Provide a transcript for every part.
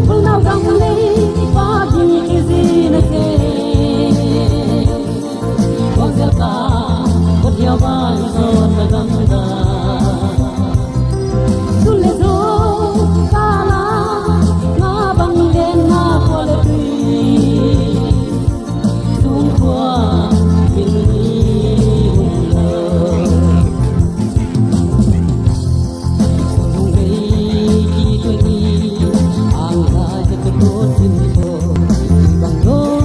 Kung nào găng lấy và đi cái gì nữa thế quang giờ cả một điều bao giờ ta găng ra tu lệ dấu ta là ngã bằng đen ngã qua lệ tùy xuống qua bình yên sông gây kỳ tuyệt đi ang ra cho tôi tốt tim tôi bằng lối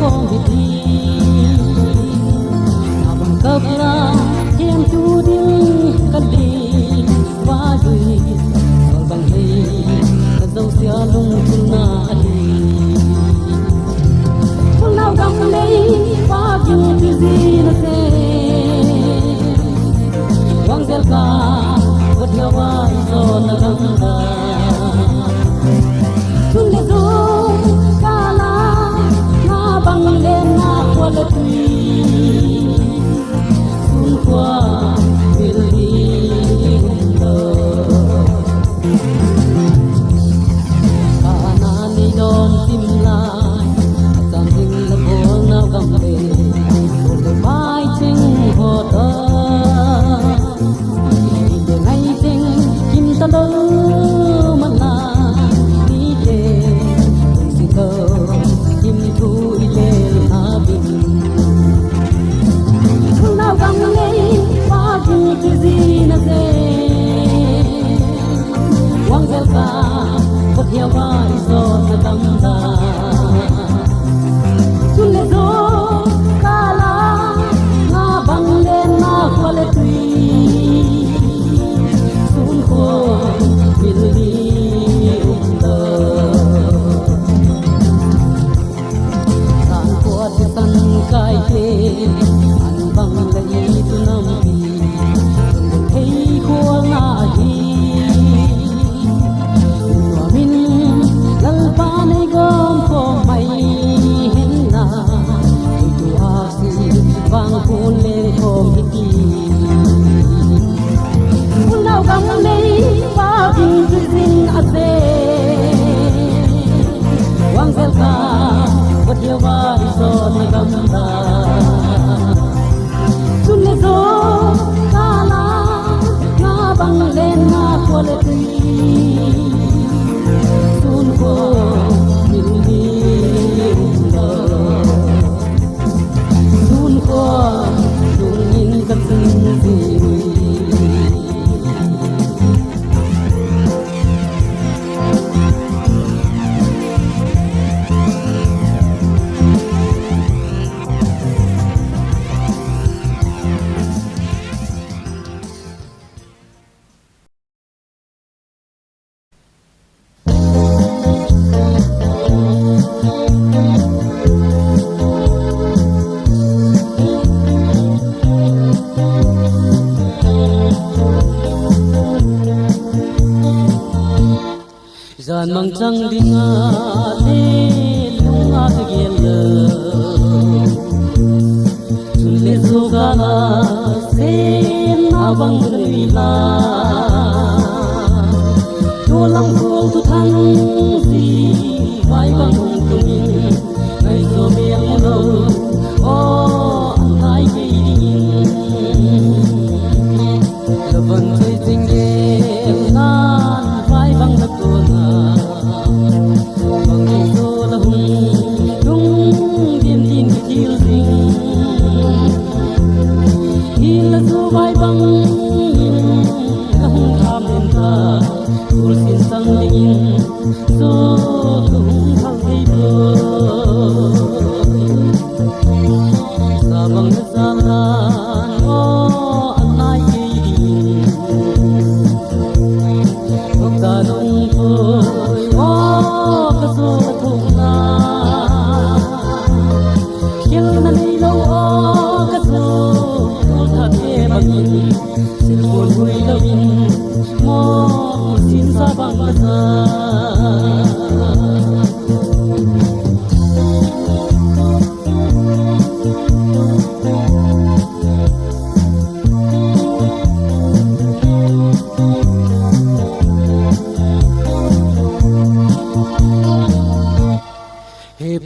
không biết đi bằng cấp la em chú đi cất đi qua rồi còn bằng hay cất dấu xia lung tung na đi không nào găng lấy qua những cái gì nó sẽ quăng dèo cả vật hiệu ai rồi nó găng ra chung để dấu cả là na bằng lên na qua lệ tùy qua biển đi cả nani đón tim lại dòng tình là phố nào gầm về một đôi vai chính hồ tơ để ngày tình kim ta đỡ mất là đi về xin thơ kim thu lên hà bình nào găng lấy và vui cái gì nó dễ quăng dèo cả một hiệu vai gió ta găng ra chung lệ dấu cả là ngã bằng lên ngã qua lệ tùy xuống khô biển đi tờ sàn qua thì sân cài thêm bằng lấy tu nam đi thấy khua ngã đi hòa minh lal pa này gom có mày hen na tu ha si vang phun lên không đi nào găng lấy và bình cứ xin ắt quang dèo cả vật hiệu vai gió ta găng ra chung lệ dấu ta là ngã bằng lên ngã qua lệ tùy xuống cô bình yên xuống cô dùng nhìn cất xin gì dàn mang trăng đi ngã đi lung ngã cái ghiền lờ chung lệ du ga la sen na bang người la chua lăng phương tu thăng gì vai bang hùng tung in ngày zo biếng lâu ô anh thái cái đi vẫn thấy tình em nan vai bang đất tuôn bằng ngày zo là hùng tung điên điên cái chiều dinh hi là zo vai bang là hùng tham lên ta ul xin sang đình zo hùng thăng thấy bờ sa bang sa lan ô anh ai đi cả nông thôi ô cái số là thùng na khiến nó đi lâu ô cái số tôi thật thế bằng nhìn xin buồn vui đâu in mò xin xa bằng xa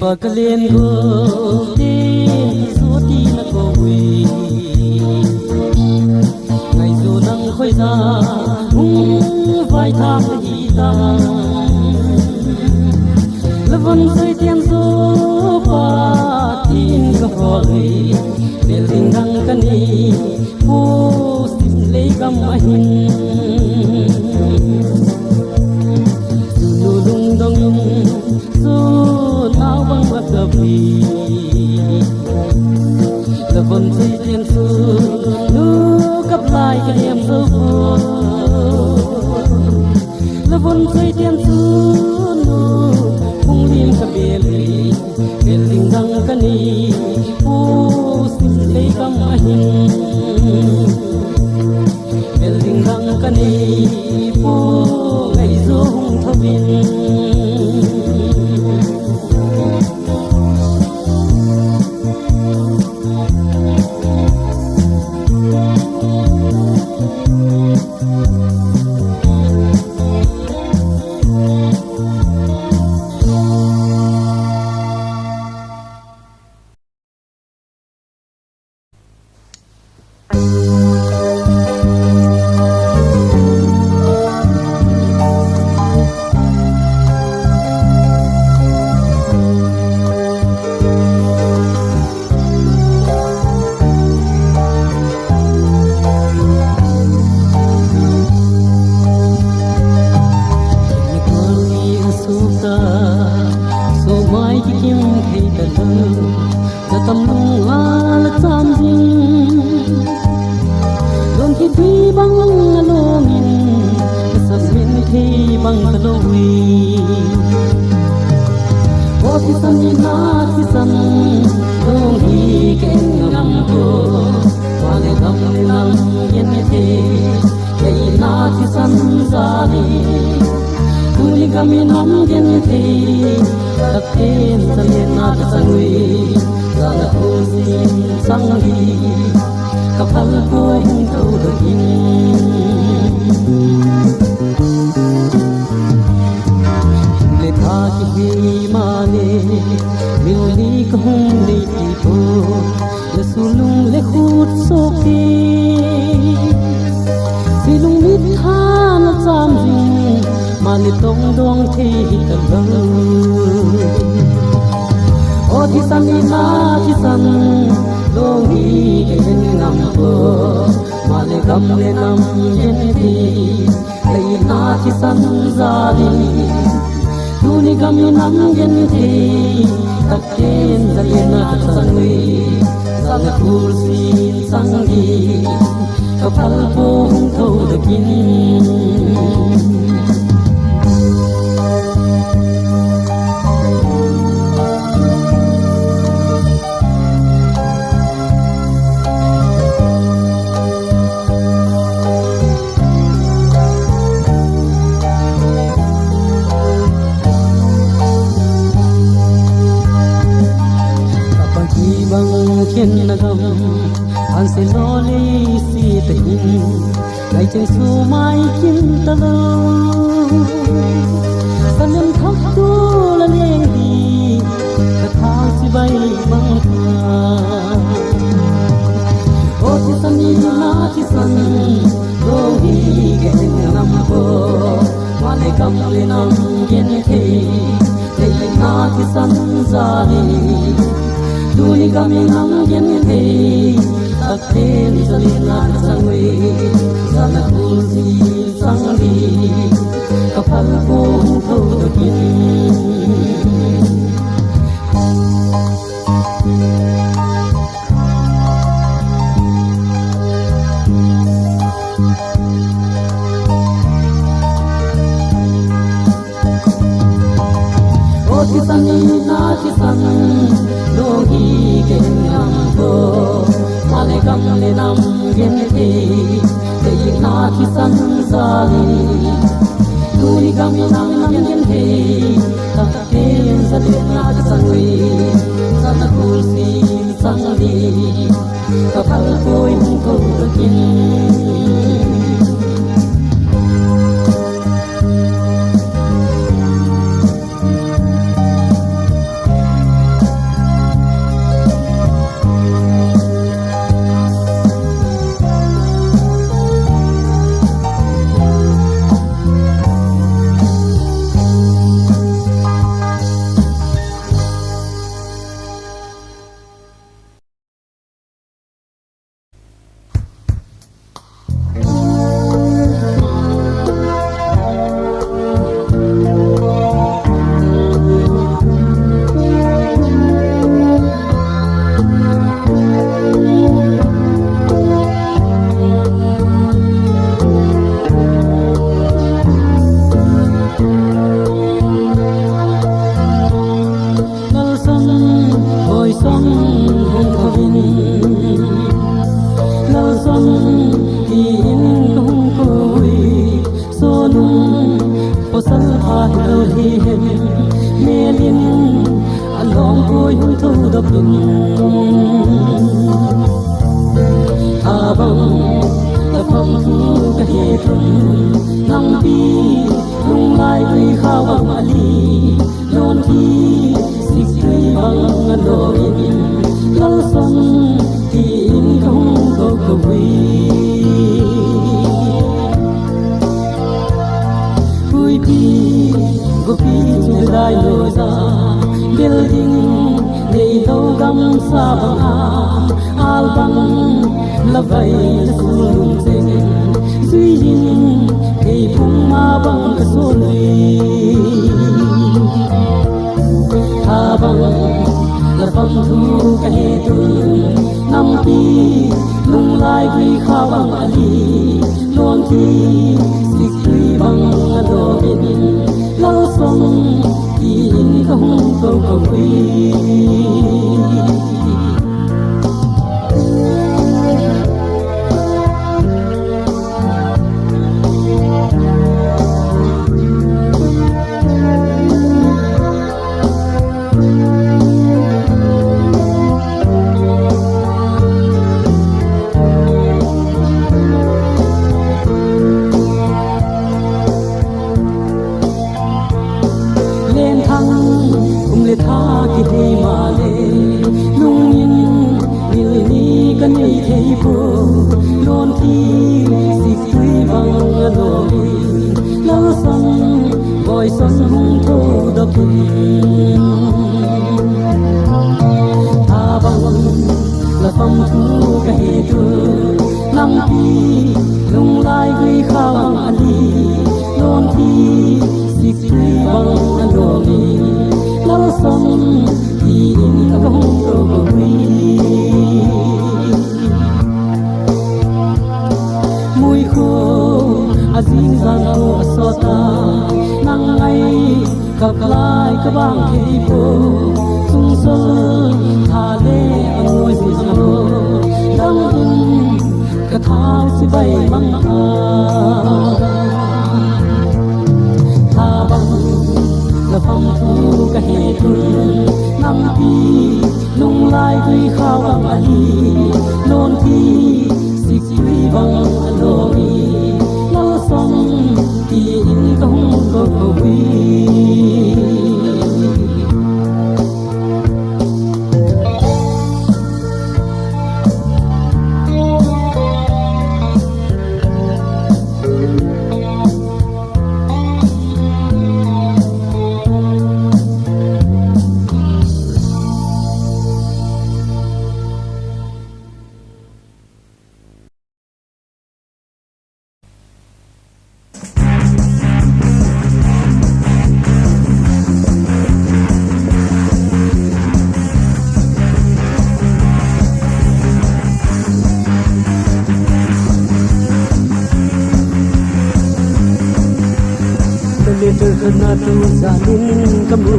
pagkalin ko din suốt đi là cô quỳ ngày dù nắng khói ra vai tham hi ta là vẫn rơi tiền số ba tin có hỏi để tình đăng cái này cô xin lấy gam anh dù lung đông dù nào băng bạc cà phê là vẫn rơi tiền số nước gặp lại cái niềm sâu là vẫn rơi tiền số Beling dang kani po simple kam ahin Beling dang kani po ngay zong thabin ôi hung thu độc đừng băng ta phong thu cái hệ thống nắng bi lung lai quy khao bằng ali non thi xích quy bằng đôi lal sông thì in không có cầu quy vui pi go pi tu dai lo ra building nei đâu gam sa bằng al bằng la vai sulung sing duy yin ei phung ma bang ka solui tha bang la bang thu ka he tu nam pi lung lai quy kha bang ali non ti sik quy bang do in lao song in ka hung ko quy tha ki thei ma le lung in mil ni kan ei thei po lon thi si sui bang lo la sang boy son hung tho da pu tha bang la fam thu ka he tu nam pi lung lai quy khao ali lon thi si sui bang lo lao sông thì in các hông đồ quy mùi khô azin gian khô sota nang ngay gặp lại các bang khi phố sung sơn thả lê ngồi dưới sầu đang hưng cả thao si bay măng tha băng la phong thu ka he tu nam pi lung lai quy khao bang ali non thi sik quy bang aloi lao song ti in ka hung ko quy na tu za din kamu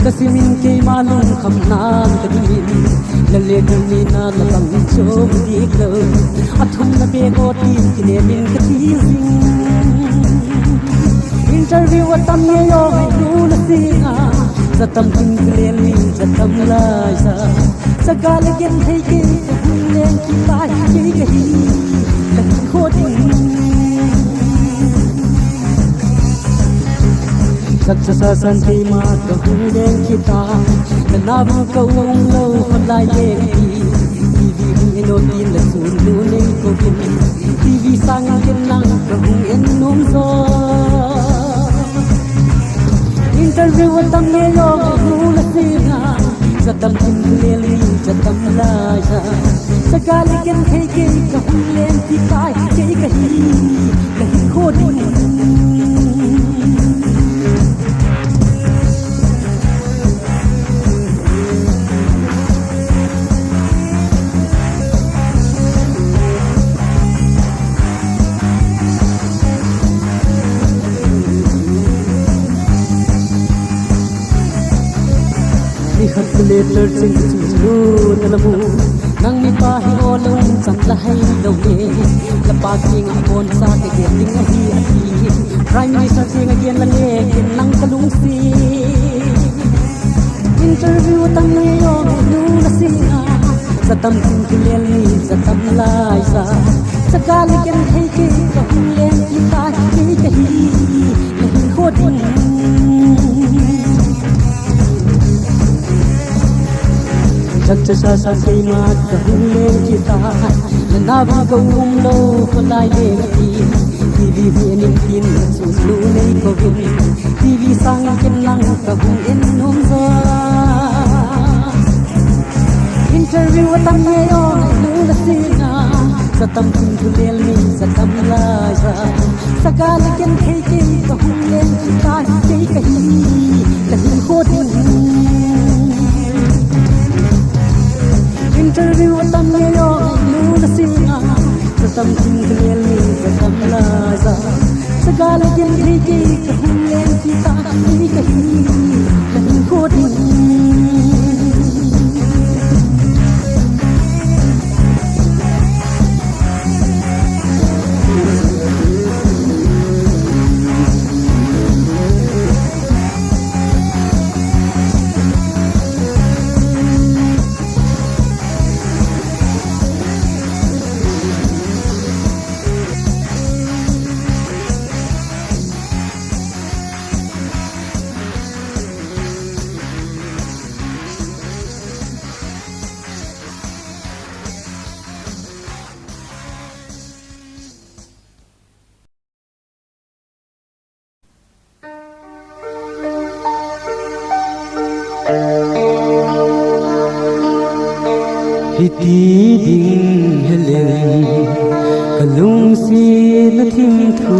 kasimin ke malum khamnan kadin la le ni na la bang cho di klo athum na be go tin kine min katin interview atam ye yo du la singa satam tin kle ni satam la sa sagal gen thei ke len ki pai ke ke hi la kho din sa san thi ma ka hu den kita na bu ka ung lo phật lai ye tv in no tin la sun lu nei ko bin tv sang ken lang ka hung en nom so interview tam ye yo lu la sina satam tin le li satam la ja sagali ken thei ke ka hung len ti pai ke ka hi ka hi kho din calculator sing chu nalamu nang mi pa hi olong sam la hai lo ne la pa king on sa ke getting a hi prime minister sing again la ne kin nang kalung si interview tam yo nu na singa sa tam kin kilel ni sa tam lai sa sa gali ken thei ki ka hum len ki ta ki ka hi hi kho din chắc cha sa sa kai ma ka hum len ki ta na ba ko um lo ko lai le ti TV in tin su lu nei ko vin TV sang ken lang ka hum en nom za interview tam ye yo nu la sina sa tam kin tu lel ni sa tam la za sa ka le ken thei ki ka hum len ki ta ki ka hi kho tin interview tam ye yo nu la sina sa tam kin tu lel ni sa tam la za sa ka le ken thei ki ka hum len ki ta ki ka hi kho tin Hiti ding helen kalung si na thim thu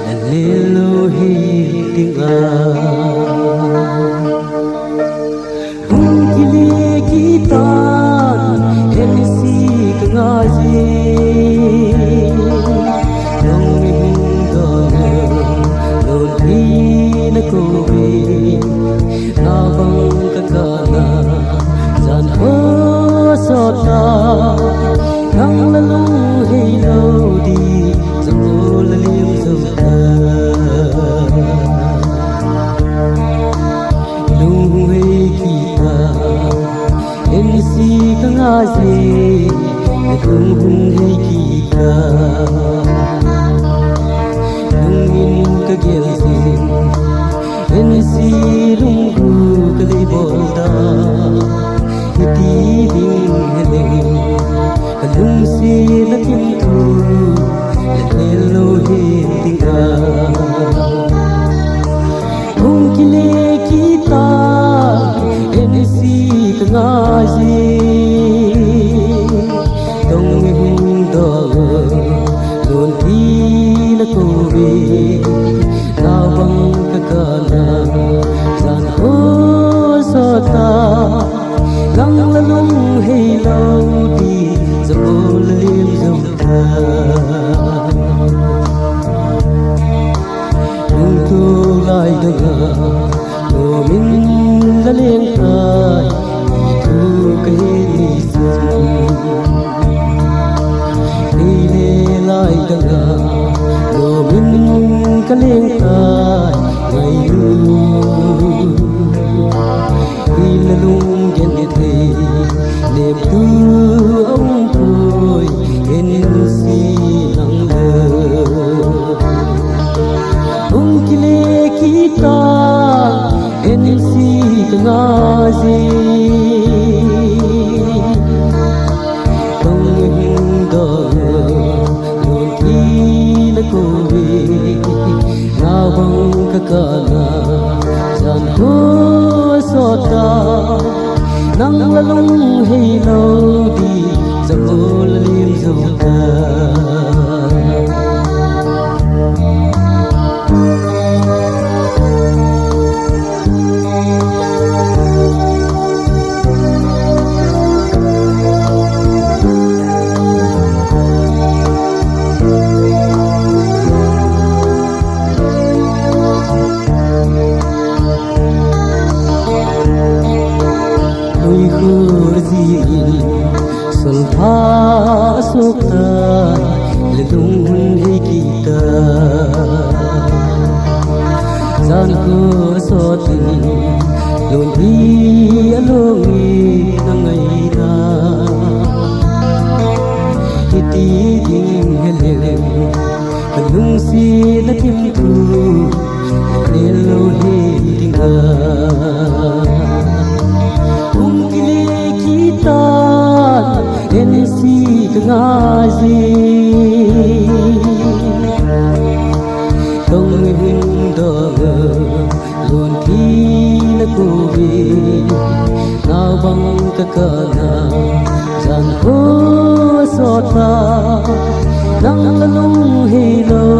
la le lo hi ding a hum kili kita en si ka nga ji dong mi hung do lo hi na ko bi na bang ka ka na jan ho so ta nang la lu hey lo di zum la lim zum ta lu hey ki ta en si ka nga si lu hey ki ta lung in ka gel si en si lung ru ka li bol da hiti ding helen kalung si la tim thu la hello he tinga hung kile kita en si ka nga ji dong hung do lon thi la ko be na bang ka ka na san ho so ta nang la lung hey lo di zol lim zum ta lung tu lai da ga lo min la len tai tu ke ni sun ni le lai da ga lo min ka len tai ngai lu la lung gen de the niềm tu ông thôi en si nang le ông kile kita en si nga ji tong hing do lon thi na ko vi na bang ka ka na jan ho so ta nang la lung hey lo di zol lim zum ta sukta ledung hi kita zan ko so tin lun thi alongi nangai ra ti ding hele kanung si na tim tu relo he dinga kili kita ensi ngazi tong hing dong lon thi na ko bi na bang ka kana jan ko so ta nang lung hi lo